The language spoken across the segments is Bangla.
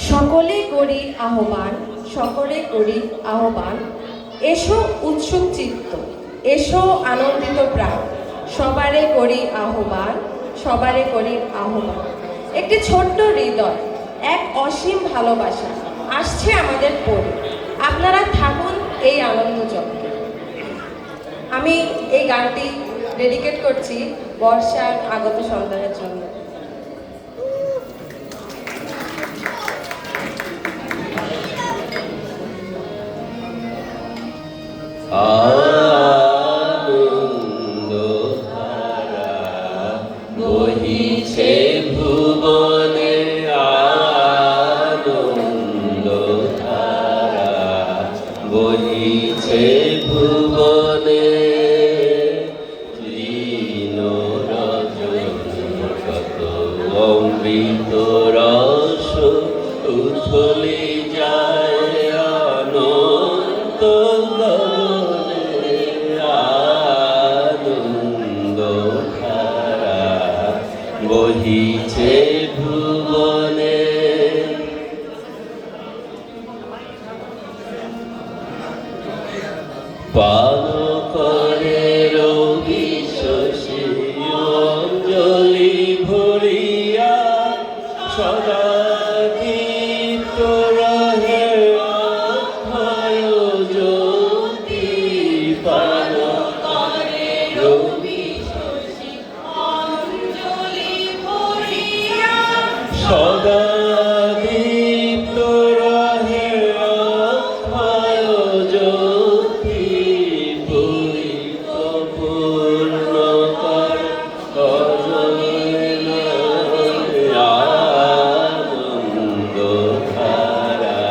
সকলে করি আহ্বান, সকলে করি আহ্বান, এসো উৎসুক চিত্ত, এসো আনন্দিত প্রাণ, সবারে করি আহ্বান, সবারে করি আহ্বান। একটি ছোট্ট হৃদয়, এক অসীম ভালোবাসা আসছে আমাদের পরে। আপনারা থাকুন এই আনন্দ চক্রে। আমি এই গানটি ডেডিকেট করছি বর্ষার আগত সন্তানের জন্য। আনন্দধারা বহিছে ভুবনে, আনন্দধারা বহিছে ভুবনে, লীন রজনী কত অমৃত রস উথলে যায় অনন্ত গগনে, আনন্দধারা বহিছে ভুবনে। পান করে রবি শশী অঞ্জলি ভরিয়া, সদা দীপ্ত রহে অক্ষয় জ্যোতি। পান করে রবি শশী অঞ্জলি ভরিয়া, সদা দীপ্ত রহে অক্ষয় জ্যোতি। পূর্ণ কর আনন্দধারা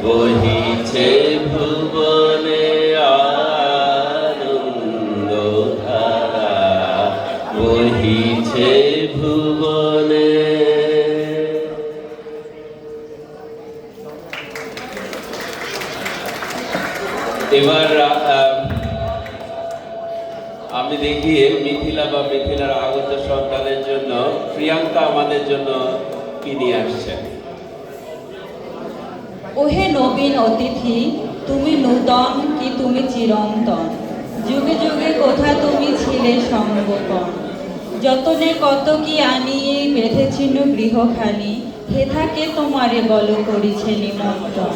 বহিছে ভুবনে, আনন্দধারা বহিছে ভুবনে। এবার আমি দেখি মিথিলা বা মিথিলার আগত সন্তানের জন্য প্রিয়াঙ্কা আমাদের জন্য কি নিয়ে আসছেন। ওহে নবীন অতিথি, তুমি নূতন কি তুমি চিরন্তন, যুগে যুগে কোথা তুমি ছিলে সঙ্গপন। যতনে কত কি আনিয়ে বেঁধেছিল গৃহখানি, হে থাকে তোমারে বল করিছে নিমন্ত্রণ।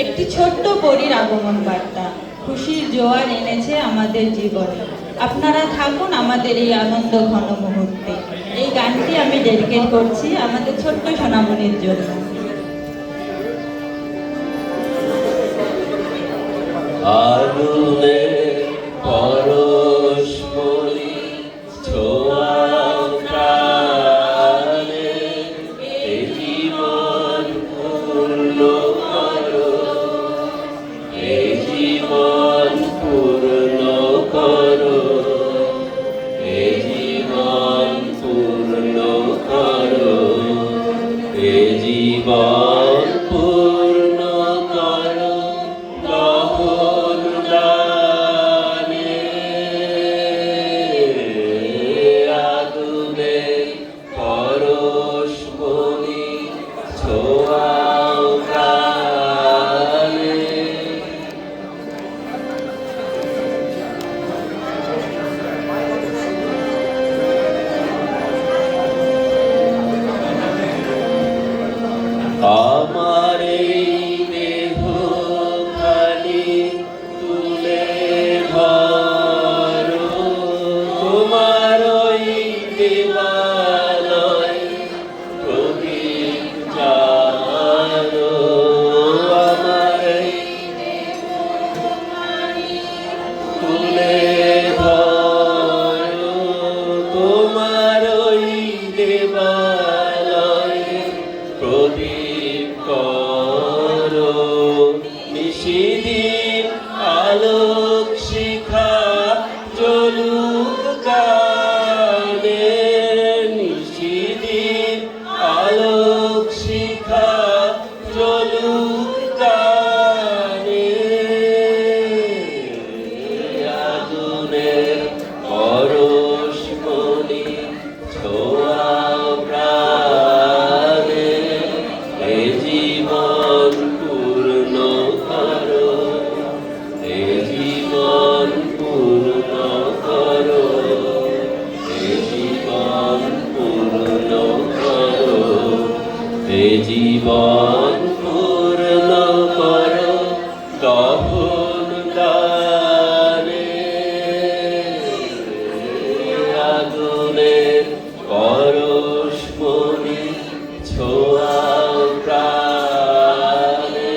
একটি ছোট্ট পরীর আগমন বার্তা খুশির জোয়ার এনেছে আমাদের জীবনে। আপনারা থাকুন আমাদের এই আনন্দ ঘন মুহূর্তে। এই গানটি আমি ডেডিকেট করছি আমাদের ছোট্ট সোনামণির জন্য। আগুনে পরশমণি ছোঁয়া প্রাণে, এ জীবন পূর্ণ করো, এ জীবন পূর্ণ করো, এ জীবন পূর্ণ করো, এ জীবন পূর্ণ করো। তখন দানে আগুনে পরশমণি ছোঁয়াও প্রাণে। আমার এই দেহ খালি তুলে ধরো, তোমার ওই দেবালয় প্রদীপ জালো। আমার এই দেহ তুলে ধরো, তোমার ওই দেবালয় প্রদীপ করো। নিশিদিন আলোক শিখা জ্বলুক গানে, নিশিদিন আলোক শিখা জ্বলুক গানে। আগুনের পরশমণি ছোঁয়া প্রাণে, এ এ জীবন পূর্ণ করো তখন দানে, আগুনের পরশমণি ছোঁয়াও প্রাণে।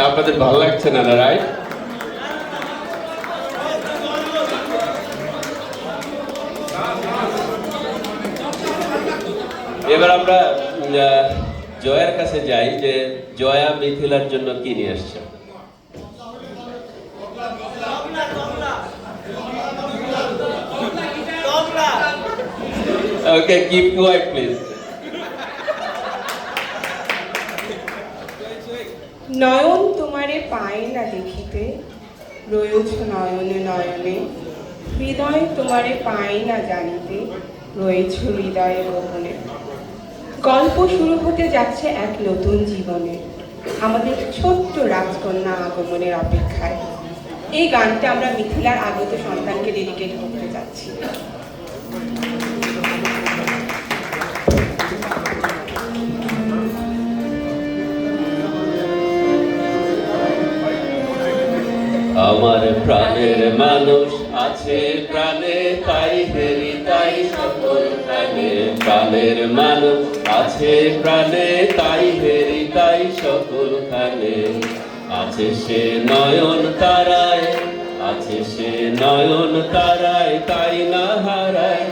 আপনাদের ভালো লাগছে না, রাইট? এবার আমরা জয়ার কাছে যাই, যে জয়া মিথিলার জন্য কি নিয়ে আসছে। ওকে, কিপ কোয়াইট প্লিজ। নয়ন তোমারে পায় না দেখিতে, রয়েছ নয়নে নয়নে। হৃদয় তোমারে পায় না জানিতে, রয়েছ হৃদয়ে গোপনে। গল্প শুরু হতে যাচ্ছে এক নতুন জীবনে, আমাদের ছোট্ট রাজকন্যা আগমনের অপেক্ষায়। এই গানটা আমরা মিথিলার আগত সন্তানকে ডেডিকেট করতে যাচ্ছি। আমার প্রাণের মানুষ আছে প্রাণে, তাই হেরি তাই সকল প্রাণে। প্রাণের মানুষ আছে প্রাণে, তাই হেরি তাই সকল খানে। আছে সে নয়ন তারায়, আছে সে নয়ন তারায়, তাই না হারায়।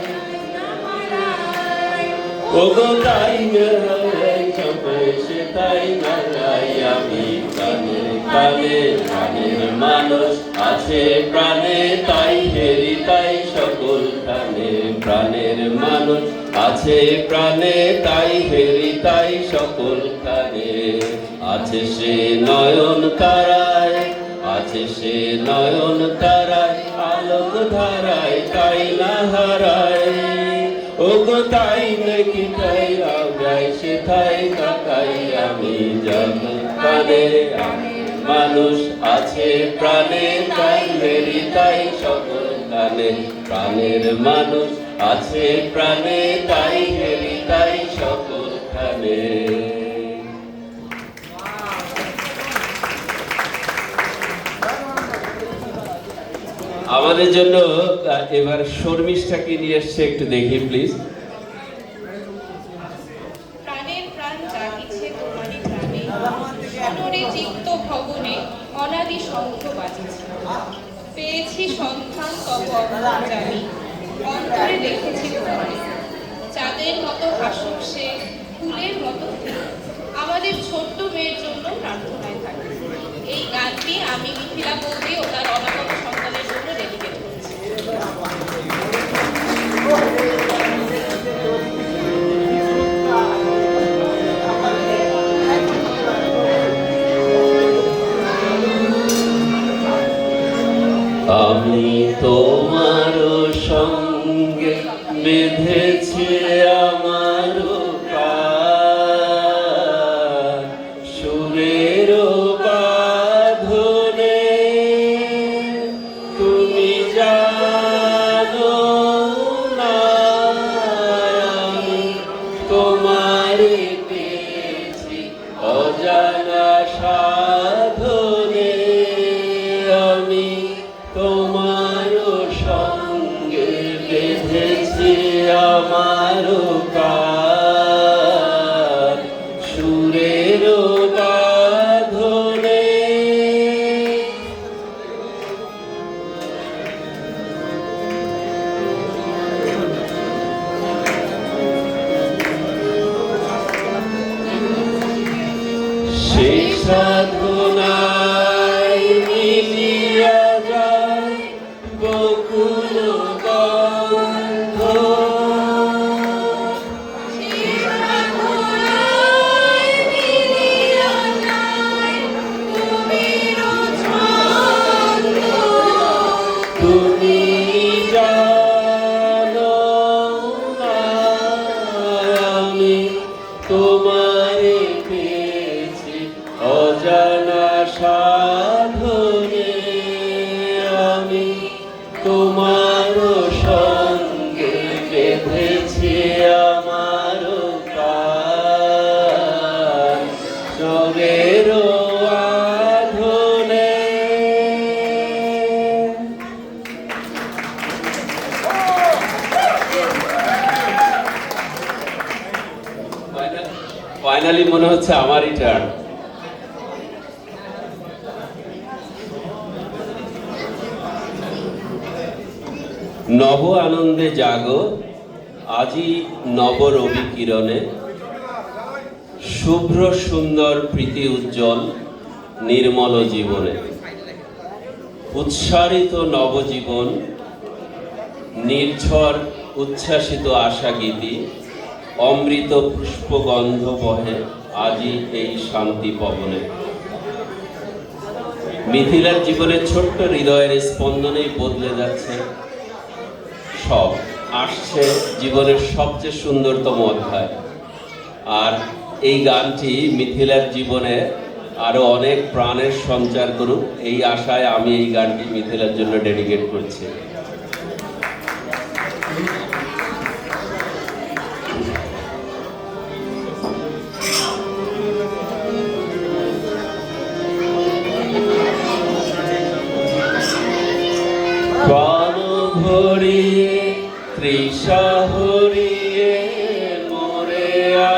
ওগো তাই না হারাই, সবাই সে তাই না হারাই। আমি প্রাণে প্রাণে, প্রাণের মানুষ আছে প্রাণে, তাই হেরি তাই সকল খানে। প্রাণের মানুষ আছে প্রাণে, তাই হেরি তাই সকল খানে। আছে সে নয়ন তারায়, আছে সে নয়ন তারায়, আলোক ধারায়, তাই না হারায়। ওগো তাই নাকি তাই আগাই, সে তাই কাকাই। আমি যখন প্রাণে মানুষ আছে প্রাণে, তাই হেরি তাই সকল কানে। প্রাণের মানুষ আছে প্রাণে, তাই হেরি তাই সকল খানে। আমাদের জন্য এবার শর্মিষ্ঠাকে নিয়ে এসছে, একটু দেখি প্লিজ। প্রাণের প্রাণ জাগিছে তোমারই প্রাণে, অনরে চিত্ত ভবনে অনাদি শঙ্খ বাজিছে। পেয়েছি সন্ধান তব অন্তর্যামী, অন্তরে দেখেছি তোমারে। চাঁদের মতো হাসুক সে, ফুলের মতো ফুল, আমাদের ছোট্ট মেয়ের জন্য প্রার্থনায় থাকে। এই গানটি আমি মিথিলা বৌদি ও তার অনাগত সন্তানের জন্য ডেডিকেট করছি। আমি তোমার সঙ্গে বেঁধেছি আমার প্রাণ, সুরের বাঁধনে। তুমি জানো না আমি তোমারে পেয়েছি অজানা সাধনে। আমি তোমার সঙ্গে বেঁধেছি আমার প্রাণ, সুরের বাঁধনে। সেই সাধনায় মিলিয়া যায় বকুল গন্ধ। তুমি জানো না আমি তোমারে পেয়েছি অজানা ফাইনালি মনে হচ্ছে আমারই টার্ন। নব আনন্দে জাগো আজি নব রবি কিরণে, শুভ্র সুন্দর প্রীতি উজ্জ্বল নির্মল জীবনে, উৎসারিত নবজীবন নির্ঝর উচ্ছ্বাসিত আশা গীতি, অমৃত পুষ্পগন্ধ বহে আজি এই শান্তি পবনে। মিথিলার জীবনের ছোট্ট হৃদয়ের স্পন্দনেই বদলে যাচ্ছে সব, আসছে জীবনের সবচেয়ে সুন্দরতম অধ্যায়। আর এই গানটি মিথিলার জীবনে আরো অনেক প্রাণের সঞ্চার করুক, এই আশায় আমি এই গানটি মিথিলার জন্য ডেডিকেট করছি। প্রাণ ভরিয়ে তৃষা হরিয়ে মোরে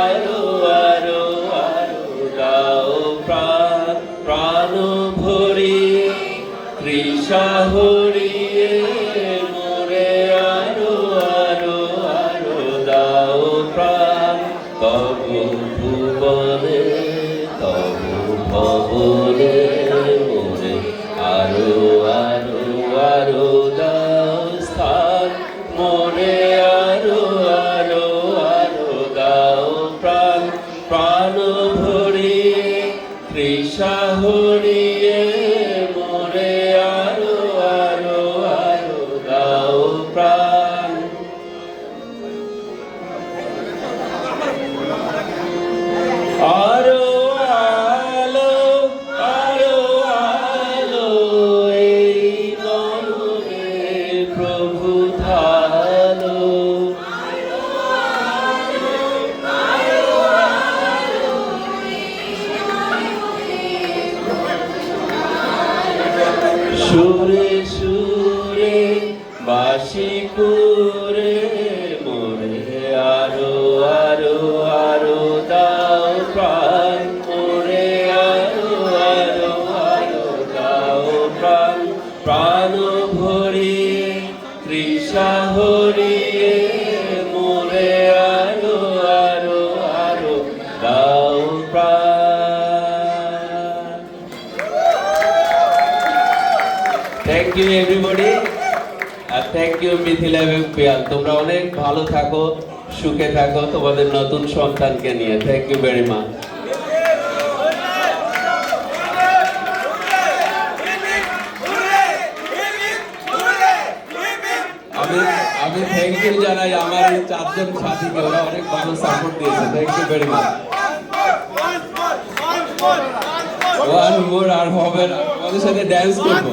আরো আরো আরো দাও প্রাণ। প্রাণ ভরিয়ে তৃষা হরিয়ে মোরে আরো আরো আরো দাও প্রাণ। তব ভুবনে তব ভবনে মোরে আরো আরো আরো দাও স্থান, মোরে আরো আরো আরো দাও প্রাণ। প্রাণ ভরিয়ে তৃষা হরিয়ে মোরে আরো আরো আরো দাও প্রাণ। আরো আলো আরো আলো এই মননে প্রভু ধালো। সুরে সুরে বাঁশি পুরে মোরে আরো আরো আরো দাও প্রাণ। মোরে আরো আরো আরো দাও প্রাণ। প্রাণ ভরিয়ে তৃষা হরিয়ে মোরে আরো আরো আরো দাও প্রাণ। থ্যাংক ইউ এভরিবডি, আর থ্যাংক ইউ মিথিলা এবং পিয়াল। তোমরা অনেক ভালো থাকো, সুখে থাকো তোমাদের নতুন সন্তানকে নিয়ে। Thank you very much. আমি থ্যাংক ইউ জানাই আমার এই চারজন সাথীকে, ওরা অনেক ভালো সাপোর্ট দিয়েছে। Thank you very much. One more আর হবে না, আমাদের সাথে ড্যান্স করবো।